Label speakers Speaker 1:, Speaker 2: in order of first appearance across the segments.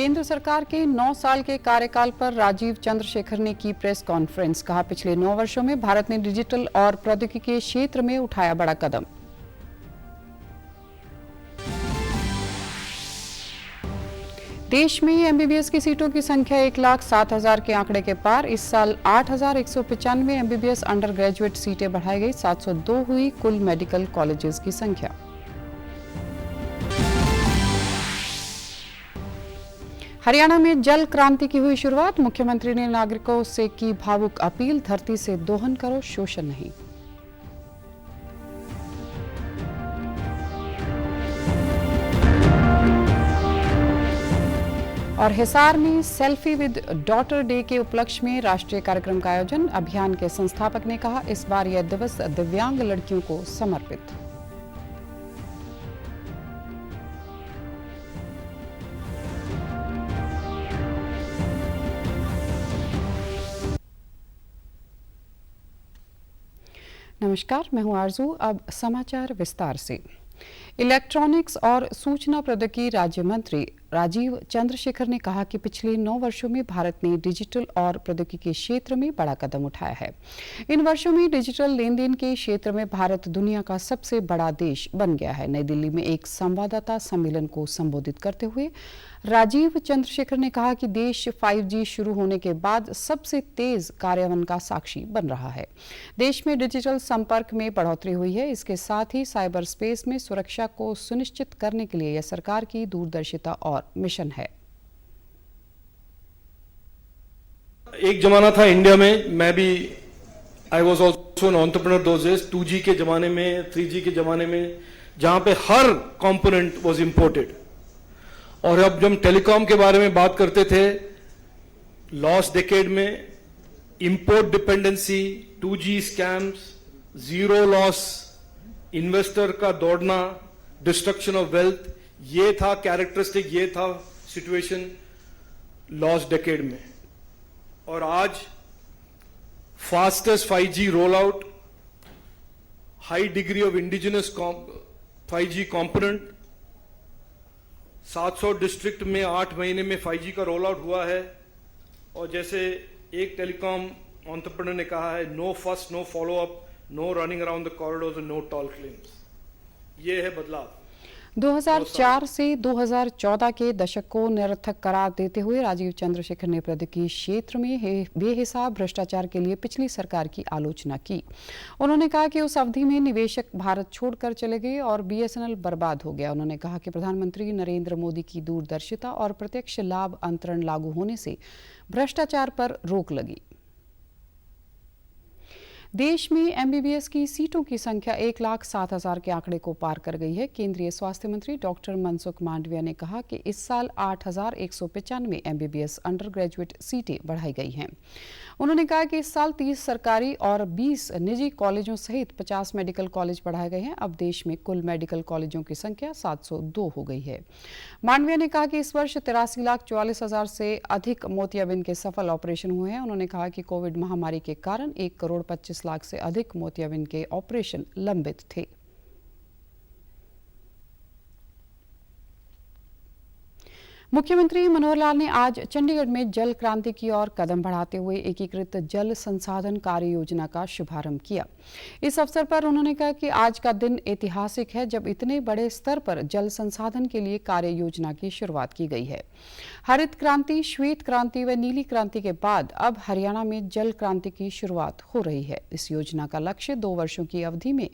Speaker 1: केंद्र सरकार के 9 साल के कार्यकाल पर राजीव चंद्रशेखर ने की प्रेस कॉन्फ्रेंस। कहा, पिछले 9 वर्षों में भारत ने डिजिटल और प्रौद्योगिकी के क्षेत्र में उठाया बड़ा कदम। देश में एमबीबीएस की सीटों की संख्या 1,07,000 के आंकड़े के पार। इस साल 8,195 एमबीबीएस अंडर ग्रेजुएट सीटें बढ़ाई गई। 702 हुई कुल मेडिकल कॉलेजेस की संख्या। हरियाणा में जल क्रांति की हुई शुरुआत। मुख्यमंत्री ने नागरिकों से की भावुक अपील, धरती से दोहन करो, शोषण नहीं। और हिसार में सेल्फी विद डॉटर डे के उपलक्ष्य में राष्ट्रीय कार्यक्रम का आयोजन। अभियान के संस्थापक ने कहा, इस बार यह दिवस दिव्यांग लड़कियों को समर्पित। नमस्कार, मैं हूं आरजू। अब समाचार विस्तार से। इलेक्ट्रॉनिक्स और सूचना प्रौद्योगिकी राज्य मंत्री राजीव चंद्रशेखर ने कहा कि पिछले 9 वर्षों में भारत ने डिजिटल और प्रौद्योगिकी के क्षेत्र में बड़ा कदम उठाया है। इन वर्षों में डिजिटल लेन देन के क्षेत्र में भारत दुनिया का सबसे बड़ा देश बन गया है। नई दिल्ली में एक संवाददाता सम्मेलन को संबोधित करते हुए राजीव चंद्रशेखर ने कहा कि देश 5G शुरू होने के बाद सबसे तेज कार्यान्वयन का साक्षी बन रहा है। देश में डिजिटल संपर्क में बढ़ोतरी हुई है। इसके साथ ही साइबर स्पेस में सुरक्षा को सुनिश्चित करने के लिए यह सरकार की दूरदर्शिता और मिशन है।
Speaker 2: एक जमाना था इंडिया में, मैं भी I was also an entrepreneur those days, 2G के जमाने में, 3G के जमाने में, जहां पे हर कंपोनेंट वाज इंपोर्टेड। और अब जब हम टेलीकॉम के बारे में बात करते थे, लॉस्ट डेकेड में import dependency, 2G scams, zero loss, investor का दौड़ना, डिस्ट्रक्शन ऑफ वेल्थ, ये था कैरेक्टरिस्टिक, ये था सिचुएशन लॉस्ट डेकेड में। और आज fastest 5G roll out, high degree of indigenous 5G component, 700 district में 8 महीने में 5G का रोल आउट हुआ है। और जैसे एक टेलीकॉम एंटरप्रेन्योर ने कहा है, no first, no follow up, no running around the corridors and no tall claims. ये है बदलाव।
Speaker 1: 2004 से 2014 के दशक को निरर्थक करार देते हुए राजीव चंद्रशेखर ने प्रौद्योगिकी क्षेत्र में बेहिसाब भ्रष्टाचार के लिए पिछली सरकार की आलोचना की। उन्होंने कहा कि उस अवधि में निवेशक भारत छोड़कर चले गए और BSNL बर्बाद हो गया। उन्होंने कहा कि प्रधानमंत्री नरेंद्र मोदी की दूरदर्शिता और प्रत्यक्ष लाभ अंतरण लागू होने से भ्रष्टाचार पर रोक लगी। देश में एमबीबीएस की सीटों की संख्या 1,07,000 के आंकड़े को पार कर गई है। केंद्रीय स्वास्थ्य मंत्री डॉक्टर मनसुख मांडविया ने कहा कि इस साल 8,195 एमबीबीएस अंडर ग्रेजुएट सीटें बढ़ाई गई हैं। उन्होंने कहा कि इस साल 30 सरकारी और 20 निजी कॉलेजों सहित 50 मेडिकल कॉलेज बढ़ाए गए हैं। अब देश में कुल मेडिकल कॉलेजों की संख्या 702 हो गई है। मांडविया ने कहा कि इस वर्ष 83,44,000 से अधिक मोतियाबिंद के सफल ऑपरेशन हुए हैं। उन्होंने कहा कि कोविड महामारी के कारण 1,25 लाख से अधिक मोतियाबिंद के ऑपरेशन लंबित थे। मुख्यमंत्री मनोहर लाल ने आज चंडीगढ़ में जल क्रांति की ओर कदम बढ़ाते हुए एकीकृत जल संसाधन कार्य योजना का शुभारंभ किया। इस अवसर पर उन्होंने कहा कि आज का दिन ऐतिहासिक है जब इतने बड़े स्तर पर जल संसाधन के लिए कार्य योजना की शुरुआत की गई है। हरित क्रांति, श्वेत क्रांति व नीली क्रांति के बाद अब हरियाणा में जल क्रांति की शुरुआत हो रही है। इस योजना का लक्ष्य 2 वर्षों की अवधि में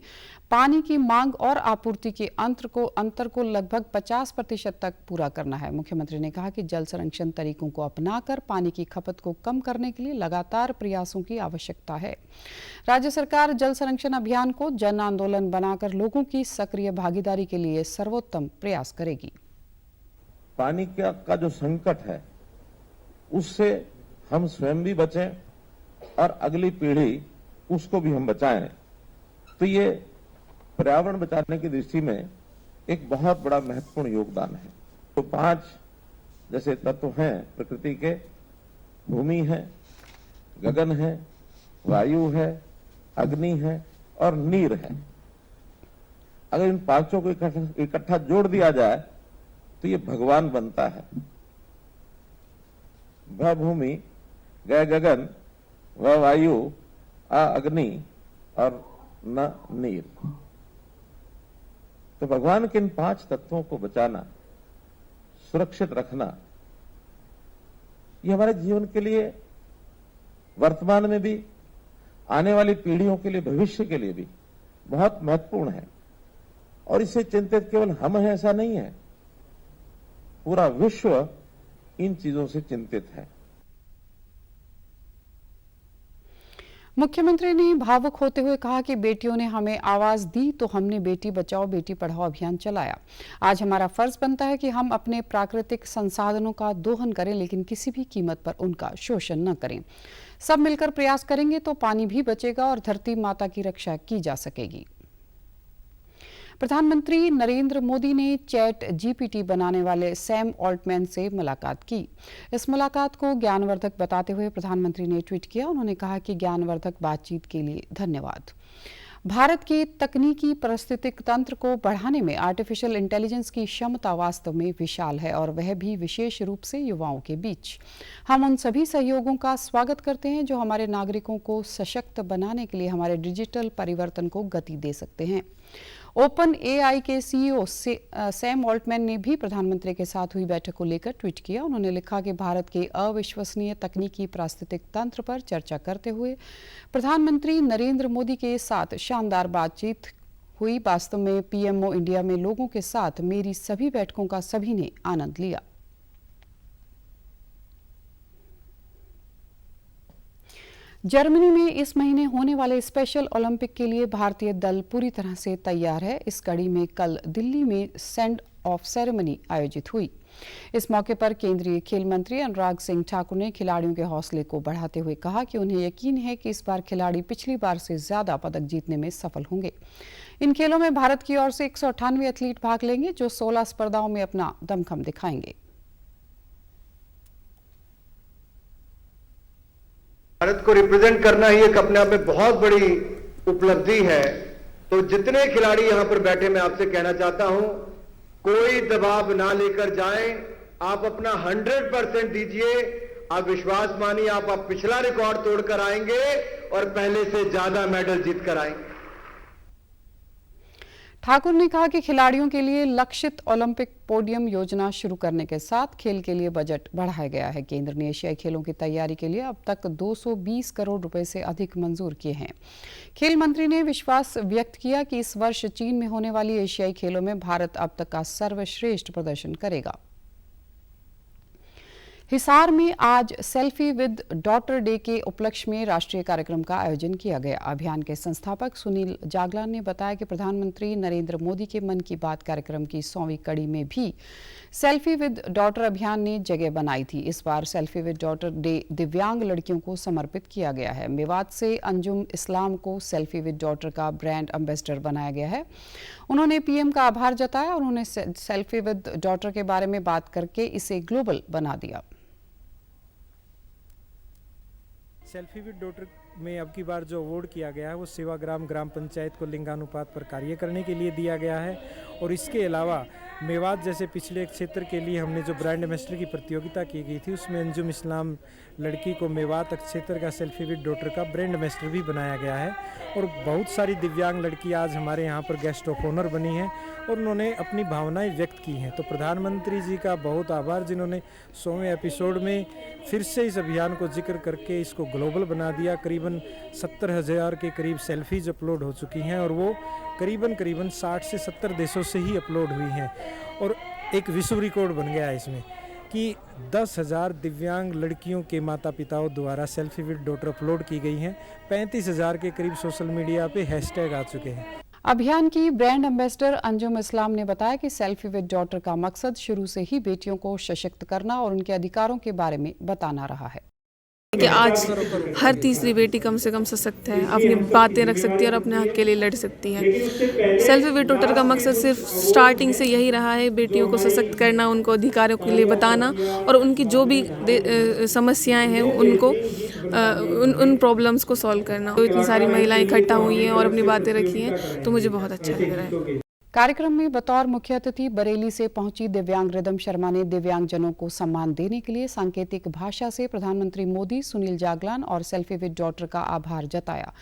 Speaker 1: पानी की मांग और आपूर्ति के अंतर को लगभग 50% तक पूरा करना है। मुख्यमंत्री ने कहा कि जल संरक्षण तरीकों को अपनाकर पानी की खपत को कम करने के लिए लगातार प्रयासों की आवश्यकता है। राज्य सरकार जल संरक्षण अभियान को जन आंदोलन बनाकर लोगों की सक्रिय भागीदारी के लिए सर्वोत्तम प्रयास करेगी।
Speaker 3: पानी का जो संकट है उससे हम स्वयं भी बचें और अगली पीढ़ी उसको भी हम बचाएं, तो ये पर्यावरण बचाने की दृष्टि में एक बहुत बड़ा महत्वपूर्ण योगदान है। तो 5 जैसे तत्व हैं प्रकृति के, भूमि है, गगन है, वायु है, अग्नि है और नीर है। अगर इन 5 को इकट्ठा जोड़ दिया जाए तो ये भगवान बनता है। भ भूमि, ग गगन, व वायु, अ अग्नि और न नीर। तो भगवान के इन 5 तत्वों को बचाना, सुरक्षित रखना, ये हमारे जीवन के लिए वर्तमान में भी, आने वाली पीढ़ियों के लिए, भविष्य के लिए भी बहुत महत्वपूर्ण है। और इससे चिंतित केवल हम हैं ऐसा नहीं है, पूरा विश्व इन चीजों से चिंतित है।
Speaker 1: मुख्यमंत्री ने भावुक होते हुए कहा कि बेटियों ने हमें आवाज दी तो हमने बेटी बचाओ बेटी पढ़ाओ अभियान चलाया। आज हमारा फर्ज बनता है कि हम अपने प्राकृतिक संसाधनों का दोहन करें, लेकिन किसी भी कीमत पर उनका शोषण न करें। सब मिलकर प्रयास करेंगे तो पानी भी बचेगा और धरती माता की रक्षा की जा सकेगी। प्रधानमंत्री नरेंद्र मोदी ने चैट जीपीटी बनाने वाले सैम ऑल्टमैन से मुलाकात की। इस मुलाकात को ज्ञानवर्धक बताते हुए प्रधानमंत्री ने ट्वीट किया। उन्होंने कहा कि ज्ञानवर्धक बातचीत के लिए धन्यवाद। भारत के तकनीकी पारिस्थितिक तंत्र को बढ़ाने में आर्टिफिशियल इंटेलिजेंस की क्षमता वास्तव में विशाल है, और वह भी विशेष रूप से युवाओं के बीच। हम उन सभी सहयोगों का स्वागत करते हैं जो हमारे नागरिकों को सशक्त बनाने के लिए हमारे डिजिटल परिवर्तन को गति दे सकते हैं। ओपन एआई के सीईओ सैम ऑल्टमैन ने भी प्रधानमंत्री के साथ हुई बैठक को लेकर ट्वीट किया। उन्होंने लिखा कि भारत के अविश्वसनीय तकनीकी पारिस्थितिक तंत्र पर चर्चा करते हुए प्रधानमंत्री नरेंद्र मोदी के साथ शानदार बातचीत हुई। वास्तव में पीएमओ इंडिया में लोगों के साथ मेरी सभी बैठकों का सभी ने आनंद लिया। जर्मनी में इस महीने होने वाले स्पेशल ओलंपिक के लिए भारतीय दल पूरी तरह से तैयार है। इस कड़ी में कल दिल्ली में सेंड ऑफ सेरेमनी आयोजित हुई। इस मौके पर केंद्रीय खेल मंत्री अनुराग सिंह ठाकुर ने खिलाड़ियों के हौसले को बढ़ाते हुए कहा कि उन्हें यकीन है कि इस बार खिलाड़ी पिछली बार से ज्यादा पदक जीतने में सफल होंगे। इन खेलों में भारत की ओर से 198 एथलीट भाग लेंगे, जो 16 स्पर्धाओं में अपना दमखम दिखाएंगे।
Speaker 4: भारत को रिप्रेजेंट करना ही एक अपने आप में बहुत बड़ी उपलब्धि है। तो जितने खिलाड़ी यहां पर बैठे, मैं आपसे कहना चाहता हूं, कोई दबाव ना लेकर जाएं। आप अपना 100% दीजिए। आप विश्वास मानिए, आप पिछला रिकॉर्ड तोड़कर आएंगे और पहले से ज्यादा मेडल जीत कर आएंगे।
Speaker 1: ठाकुर ने कहा कि खिलाड़ियों के लिए लक्षित ओलंपिक पोडियम योजना शुरू करने के साथ खेल के लिए बजट बढ़ाया गया है। केंद्र ने एशियाई खेलों की तैयारी के लिए अब तक 220 करोड़ रुपए से अधिक मंजूर किए हैं। खेल मंत्री ने विश्वास व्यक्त किया कि इस वर्ष चीन में होने वाली एशियाई खेलों में भारत अब तक का सर्वश्रेष्ठ प्रदर्शन करेगा। हिसार में आज सेल्फी विद डॉटर डे के उपलक्ष्य में राष्ट्रीय कार्यक्रम का आयोजन किया गया। अभियान के संस्थापक सुनील जागलान ने बताया कि प्रधानमंत्री नरेंद्र मोदी के मन की बात कार्यक्रम की 100वीं कड़ी में भी सेल्फी विद डॉटर अभियान ने जगह बनाई थी। इस बार सेल्फी विद डॉटर डे दिव्यांग लड़कियों को समर्पित किया गया है। मेवात से अंजुम इस्लाम को सेल्फी विद डॉटर का ब्रांड एम्बेसडर बनाया गया है। उन्होंने पीएम का आभार जताया और उन्होंने सेल्फी विद डॉटर के बारे में बात करके इसे ग्लोबल बना दिया।
Speaker 5: सेल्फी विद डॉटर में अब की बार जो अवार्ड किया गया है वो सेवाग्राम ग्राम पंचायत को लिंगानुपात पर कार्य करने के लिए दिया गया है। और इसके अलावा मेवात जैसे पिछले क्षेत्र के लिए हमने जो ब्रांड एम्बेसडर की प्रतियोगिता की गई थी, उसमें अंजुम इस्लाम लड़की को मेवात क्षेत्र का सेल्फी विद डॉटर का ब्रांड एम्बेसडर भी बनाया गया है। और बहुत सारी दिव्यांग लड़की आज हमारे यहाँ पर गेस्ट ऑफ ऑनर बनी हैं और उन्होंने अपनी भावनाएं व्यक्त की हैं। तो प्रधानमंत्री जी का बहुत आभार, जिन्होंने 100वें एपिसोड में फिर से इस अभियान को जिक्र करके इसको ग्लोबल बना दिया। करीबन 70,000 के करीब सेल्फीज अपलोड हो चुकी हैं और वो करीबन 60 से 70 देशों से ही अपलोड हुई हैं। और एक विश्व रिकॉर्ड बन गया है इसमें कि 10,000 दिव्यांग लड़कियों के माता पिताओं द्वारा सेल्फी विद डॉटर अपलोड की गई हैं। 35,000 के करीब सोशल मीडिया पे हैशटैग आ चुके हैं।
Speaker 1: अभियान की ब्रांड एम्बेसडर अंजुम इस्लाम ने बताया कि सेल्फी विद डॉटर का मकसद शुरू से ही बेटियों को सशक्त करना और उनके अधिकारों के बारे में बताना रहा है।
Speaker 6: कि आज हर तीसरी बेटी कम से कम सशक्त है, अपनी बातें रख सकती है और अपने हक के लिए लड़ सकती है। सेल्फी विद डॉटर का मकसद सिर्फ स्टार्टिंग से यही रहा है, बेटियों को सशक्त करना, उनको अधिकारों के लिए बताना और उनकी जो भी समस्याएं हैं उनको उन प्रॉब्लम्स को सॉल्व करना। तो इतनी सारी महिलाएं इकट्ठा हुई हैं और अपनी बातें रखी हैं, तो मुझे बहुत अच्छा लग रहा है।
Speaker 1: कार्यक्रम में बतौर मुख्य अतिथि बरेली से पहुंची दिव्यांग रिदम शर्मा ने दिव्यांगजनों को सम्मान देने के लिए सांकेतिक भाषा से प्रधानमंत्री मोदी, सुनील जागलान और सेल्फी विद डॉटर का आभार जताया।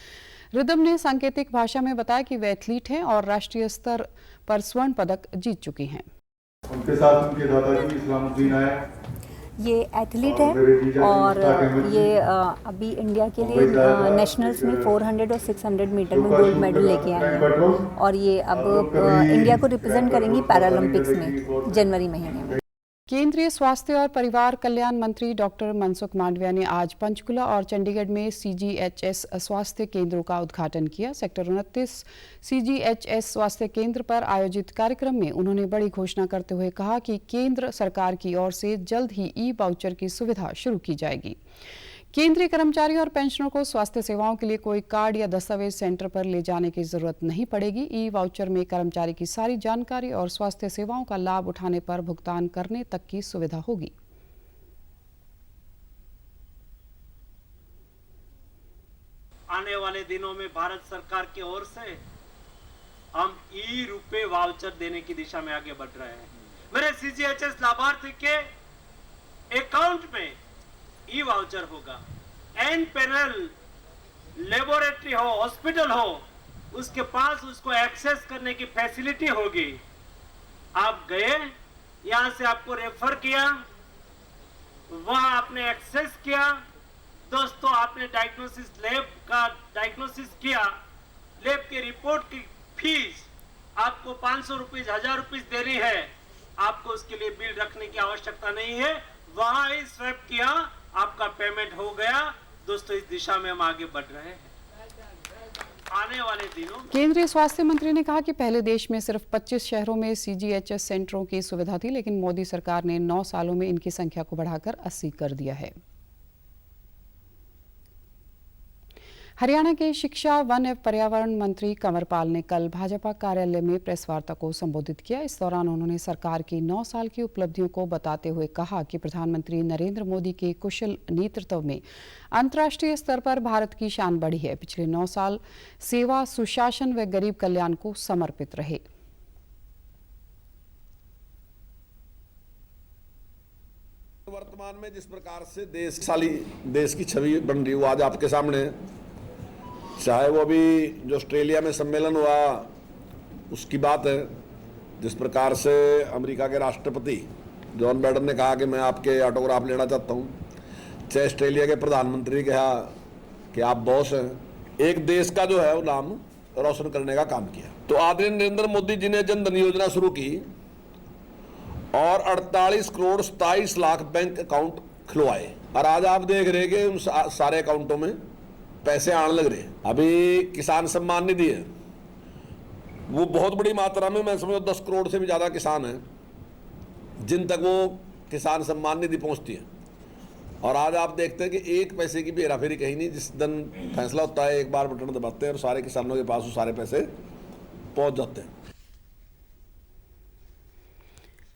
Speaker 1: रिदम ने सांकेतिक भाषा में बताया कि वे एथलीट हैं और राष्ट्रीय स्तर पर स्वर्ण पदक जीत चुकी हैं।
Speaker 7: उनके साथ उनके दादाजी इस्लामुद्दीन आए।
Speaker 8: ये एथलीट है और ये अभी इंडिया के लिए नेशनल्स में 400 और 600 मीटर में गोल्ड मेडल लेके आए हैं और ये अब इंडिया को रिप्रेजेंट करेंगी पैरालंपिक्स में जनवरी महीने में।
Speaker 1: केंद्रीय स्वास्थ्य और परिवार कल्याण मंत्री डॉक्टर मनसुख मांडविया ने आज पंचकुला और चंडीगढ़ में CGHS स्वास्थ्य केंद्रों का उद्घाटन किया। सेक्टर 29 CGHS स्वास्थ्य केंद्र पर आयोजित कार्यक्रम में उन्होंने बड़ी घोषणा करते हुए कहा कि केंद्र सरकार की ओर से जल्द ही ई-वाउचर की सुविधा शुरू की जाएगी। केंद्रीय कर्मचारी और पेंशनरों को स्वास्थ्य सेवाओं के लिए कोई कार्ड या दस्तावेज सेंटर पर ले जाने की जरूरत नहीं पड़ेगी। ई-वाउचर में कर्मचारी की सारी जानकारी और स्वास्थ्य सेवाओं का लाभ उठाने पर भुगतान करने तक की सुविधा होगी।
Speaker 9: आने वाले दिनों में भारत सरकार की ओर से हम ई-रुपए वाउचर देने की दिशा में आगे बढ़ रहे हैं। मेरे CGHS लाभार्थी के अकाउंट में ई वाउचर होगा। एन पैनल लेबोरेटरी हो, हॉस्पिटल हो, उसके पास उसको एक्सेस करने की फैसिलिटी होगी। आप गए, यहां से आपको रेफर किया, वहां आपने एक्सेस किया, दोस्तों आपने डायग्नोसिस लैब का डायग्नोसिस किया, लैब की रिपोर्ट की फीस आपको 500 रुपीज 1000 रुपीज देनी है। आपको उसके लिए बिल रखने की आवश्यकता नहीं है, वहां ही स्वैप किया, आपका पेमेंट हो गया। दोस्तों, इस दिशा में हम आगे बढ़ रहे हैं। आने वाले दिनों
Speaker 1: केंद्रीय स्वास्थ्य मंत्री ने कहा कि पहले देश में सिर्फ 25 शहरों में CGHS सेंटरों की सुविधा थी, लेकिन मोदी सरकार ने 9 सालों में इनकी संख्या को बढ़ाकर 80 कर दिया है। हरियाणा के शिक्षा, वन एवं पर्यावरण मंत्री कंवर पाल ने कल भाजपा कार्यालय में प्रेस वार्ता को संबोधित किया। इस दौरान उन्होंने सरकार की 9 साल की उपलब्धियों को बताते हुए कहा कि प्रधानमंत्री नरेंद्र मोदी के कुशल नेतृत्व में अंतर्राष्ट्रीय स्तर पर भारत की शान बढ़ी है। पिछले 9 साल सेवा, सुशासन व गरीब कल्याण को समर्पित रहे।
Speaker 10: वर्तमान में जिस प्रकार से देश की छवि बन रही है वो आज आपके सामने, चाहे वो अभी जो ऑस्ट्रेलिया में सम्मेलन हुआ उसकी बात है, जिस प्रकार से अमेरिका के राष्ट्रपति जॉन बाइडेन ने कहा कि मैं आपके ऑटोग्राफ लेना चाहता हूं, चाहे ऑस्ट्रेलिया के प्रधानमंत्री ने कहा कि आप बॉस हैं, एक देश का जो है वो नाम रोशन करने का काम किया। तो आदरणीय नरेंद्र मोदी जी ने जन धन योजना शुरू की और 48 करोड़ 27 लाख बैंक अकाउंट खुलवाए और आज आप देख रहे कि उन सारे अकाउंटों में पैसे आने लग रहे। अभी किसान सम्मान निधि है, वो बहुत बड़ी मात्रा में, मैं समझो 10 करोड़ से भी ज्यादा किसान हैं जिन तक वो किसान सम्मान निधि पहुंचती है। और आज आप देखते हैं कि एक पैसे की भी हेराफेरी कहीं नहीं। जिस दिन फैसला होता है एक बार बटन दबाते हैं और सारे किसानों के पास वो सारे पैसे पहुंच जाते हैं।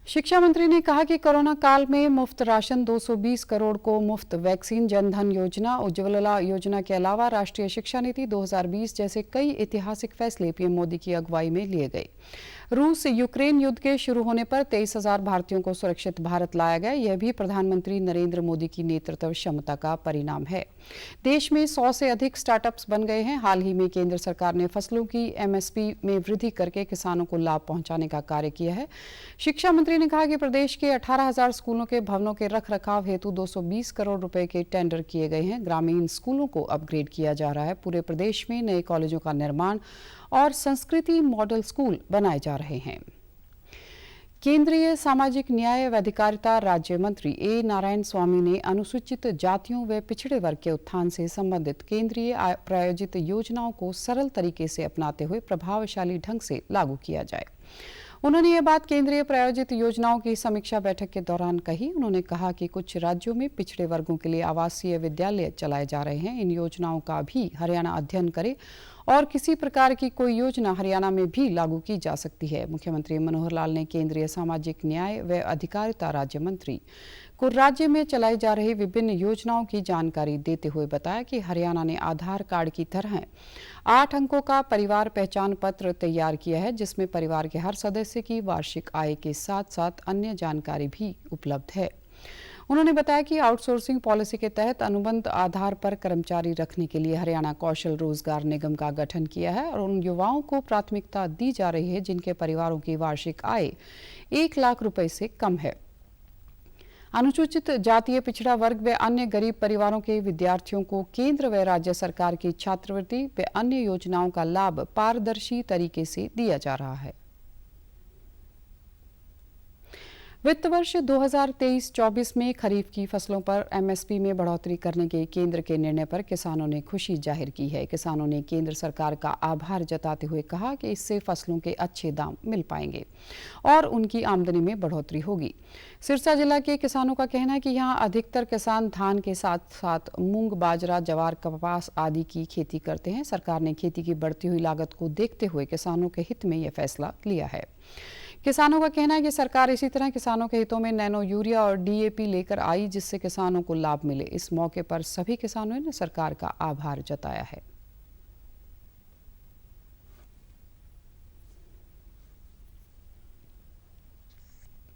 Speaker 1: शिक्षा मंत्री ने कहा कि कोरोना काल में मुफ्त राशन, 220 करोड़ को मुफ्त वैक्सीन, जनधन योजना, उज्ज्वला योजना के अलावा राष्ट्रीय शिक्षा नीति 2020 जैसे कई ऐतिहासिक फैसले पीएम मोदी की अगुवाई में लिए गए। रूस यूक्रेन युद्ध के शुरू होने पर 23,000 भारतीयों को सुरक्षित भारत लाया गया। यह भी प्रधानमंत्री नरेंद्र मोदी की नेतृत्व क्षमता का परिणाम है। देश में 100 से अधिक स्टार्टअप्स बन गए हैं। हाल ही में केंद्र सरकार ने फसलों की MSP में वृद्धि करके किसानों को लाभ पहुंचाने का कार्य किया है। शिक्षा मंत्री ने कहा कि प्रदेश के 18,000 स्कूलों के भवनों के रखरखाव हेतु 220 करोड़ रुपए के टेंडर किए गए हैं। ग्रामीण स्कूलों को अपग्रेड किया जा रहा है। पूरे प्रदेश में नए कॉलेजों का निर्माण और संस्कृति मॉडल स्कूल बनाए जा रहे हैं। केंद्रीय सामाजिक न्याय व अधिकारिता राज्य मंत्री ए नारायण स्वामी ने अनुसूचित जातियों व पिछड़े वर्ग के उत्थान से संबंधित केंद्रीय प्रायोजित योजनाओं को सरल तरीके से अपनाते हुए प्रभावशाली ढंग से लागू किया जाए। उन्होंने ये बात केंद्रीय प्रायोजित योजनाओं की समीक्षा बैठक के दौरान कही। उन्होंने कहा कि कुछ राज्यों में पिछड़े वर्गों के लिए आवासीय विद्यालय चलाए जा रहे हैं। इन योजनाओं का भी हरियाणा अध्ययन करे और किसी प्रकार की कोई योजना हरियाणा में भी लागू की जा सकती है। मुख्यमंत्री मनोहर लाल ने केंद्रीय सामाजिक न्याय व अधिकारिता राज्य मंत्री को राज्य में चलाई जा रही विभिन्न योजनाओं की जानकारी देते हुए बताया कि हरियाणा ने आधार कार्ड की तरह 8 अंकों का परिवार पहचान पत्र तैयार किया है, जिसमें परिवार के हर सदस्य की वार्षिक आय के साथ साथ अन्य जानकारी भी उपलब्ध है। उन्होंने बताया कि आउटसोर्सिंग पॉलिसी के तहत अनुबंध आधार पर कर्मचारी रखने के लिए हरियाणा कौशल रोजगार निगम का गठन किया है और उन युवाओं को प्राथमिकता दी जा रही है जिनके परिवारों की वार्षिक आय 1 लाख रुपए से कम है। अनुसूचित जातीय पिछड़ा वर्ग व अन्य गरीब परिवारों के विद्यार्थियों को केंद्र व राज्य सरकार की छात्रवृत्ति व अन्य योजनाओं का लाभ पारदर्शी तरीके से दिया जा रहा है। वित्त वर्ष 2023-24 में खरीफ की फसलों पर एमएसपी में बढ़ोतरी करने के केंद्र के निर्णय पर किसानों ने खुशी जाहिर की है। किसानों ने केंद्र सरकार का आभार जताते हुए कहा कि इससे फसलों के अच्छे दाम मिल पाएंगे और उनकी आमदनी में बढ़ोतरी होगी। सिरसा जिला के किसानों का कहना है कि यहां अधिकतर किसान धान के साथ साथ मूंग, बाजरा, जवार, कपास आदि की खेती करते हैं। सरकार ने खेती की बढ़ती हुई लागत को देखते हुए किसानों के हित में यह फैसला लिया है। किसानों का कहना है कि सरकार इसी तरह किसानों के हितों में नैनो यूरिया और डीएपी लेकर आई, जिससे किसानों को लाभ मिले। इस मौके पर सभी किसानों ने सरकार का आभार जताया है।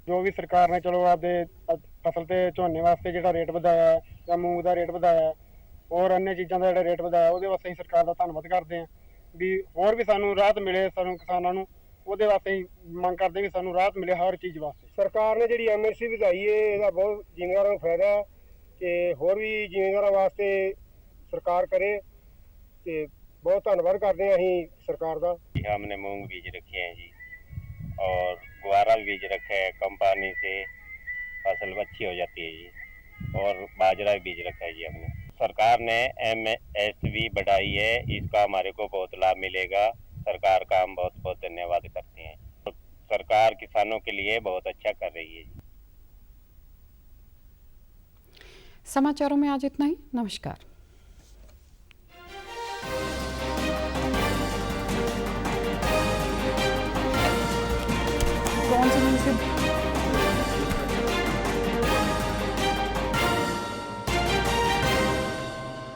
Speaker 11: जो भी सरकार ने चलो आपदे फसल ते झोने वास्ते जिहड़ा रेट वधाया है या मूंग दा रेट वधाया है और अन्य चीज़ों का जिहड़ा रेट वधाया ਉਹਦੇ ਵਾਸਤੇ ਅਸੀਂ सरकार ਦਾ ਧੰਨਵਾਦ ਕਰਦੇ ਹਾਂ ਵੀ ਹੋਰ ਵੀ ਸਾਨੂੰ ਰਾਹਤ ਮਿਲੇ। ਸਾਨੂੰ ਕਿਸਾਨਾਂ ਨੂੰ ਉਹਦੇ ਵਾਸਤੇ ਹੀ ਮੰਗ ਕਰਦੇ ਵੀ ਸਾਨੂੰ ਰਾਹਤ ਮਿਲੇ ਹਰ ਚੀਜ਼ ਵਾਸਤੇ। ਸਰਕਾਰ ਨੇ ਜਿਹੜੀ ਐਮਐਸਪੀ ਵਧਾਈ ਹੈ ਇਹਦਾ ਬਹੁਤ ਜ਼ਿਮੀਂਦਾਰਾਂ ਨੂੰ ਫਾਇਦਾ ਹੈ ਕਿ ਹੋਰ ਵੀ ਜ਼ਿਮੀਂਦਾਰਾਂ ਵਾਸਤੇ ਸਰਕਾਰ ਕਰੇ ਤੇ ਬਹੁਤ ਧੰਨਵਾਦ ਕਰਦੇ ਹਾਂ ਅਸੀਂ सरकार ਦਾ।
Speaker 12: हमने मूंग बीज रखे हैं जी और गुवारा भी बीज रखे हैं। कम पानी से फसल अच्छी हो जाती है जी और बाजरा भी बीज रखा है जी हमने। सरकार ने एमएसपी बढ़ाई है, इसका हमारे को बहुत लाभ मिलेगा। सरकार का हम बहुत बहुत धन्यवाद करते हैं। तो सरकार किसानों के लिए बहुत अच्छा कर रही है।
Speaker 1: समाचारों में आज इतना ही। नमस्कार। कौन सी